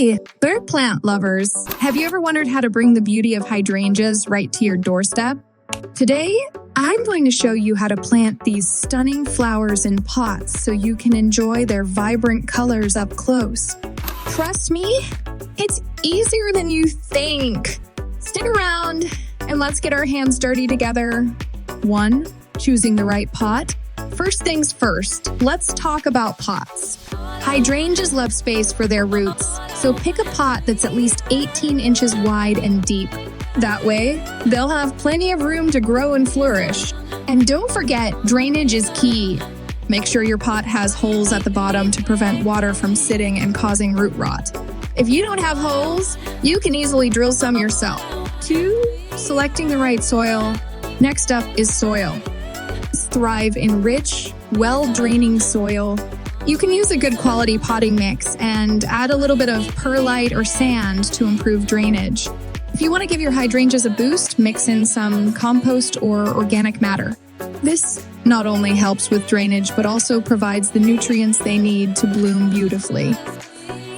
Hey, bird plant lovers! Have you ever wondered how to bring the beauty of hydrangeas right to your doorstep? Today, I'm going to show you how to plant these stunning flowers in pots so you can enjoy their vibrant colors up close. Trust me, it's easier than you think. Stick around and let's get our hands dirty together. 1. Choosing the right pot. First things first, let's talk about pots. Hydrangeas love space for their roots, so pick a pot that's at least 18 inches wide and deep. That way, they'll have plenty of room to grow and flourish. And don't forget, drainage is key. Make sure your pot has holes at the bottom to prevent water from sitting and causing root rot. If you don't have holes, you can easily drill some yourself. 2. Selecting the right soil. Next up is soil. Thrive in rich, well-draining soil. You can use a good quality potting mix and add a little bit of perlite or sand to improve drainage. If you want to give your hydrangeas a boost, mix in some compost or organic matter. This not only helps with drainage, but also provides the nutrients they need to bloom beautifully.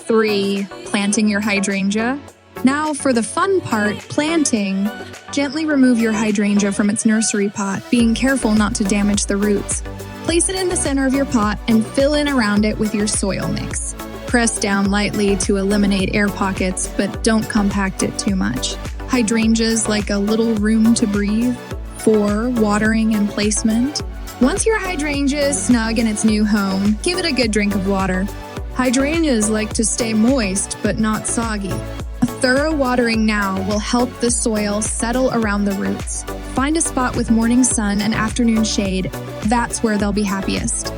3. Planting your hydrangea. Now for the fun part, planting. Gently remove your hydrangea from its nursery pot, being careful not to damage the roots. Place it in the center of your pot and fill in around it with your soil mix. Press down lightly to eliminate air pockets, but don't compact it too much. Hydrangeas like a little room to breathe. 4. Watering and placement. Once your hydrangea is snug in its new home, give it a good drink of water. Hydrangeas like to stay moist, but not soggy. A thorough watering now will help the soil settle around the roots. Find a spot with morning sun and afternoon shade. That's where they'll be happiest.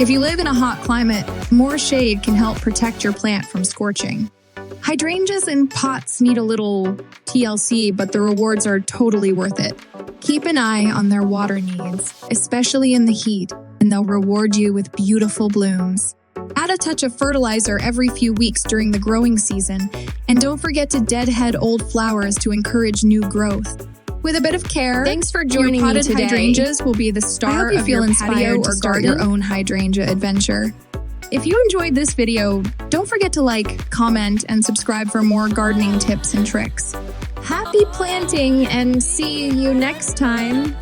If you live in a hot climate, more shade can help protect your plant from scorching. Hydrangeas in pots need a little TLC, but the rewards are totally worth it. Keep an eye on their water needs, especially in the heat, and they'll reward you with beautiful blooms. Add a touch of fertilizer every few weeks during the growing season, and don't forget to deadhead old flowers to encourage new growth. With a bit of care, thanks for joining your potted me today. Hydrangeas will be the star of your patio or start your own hydrangea adventure. If you enjoyed this video, don't forget to like, comment, and subscribe for more gardening tips and tricks. Happy planting and see you next time.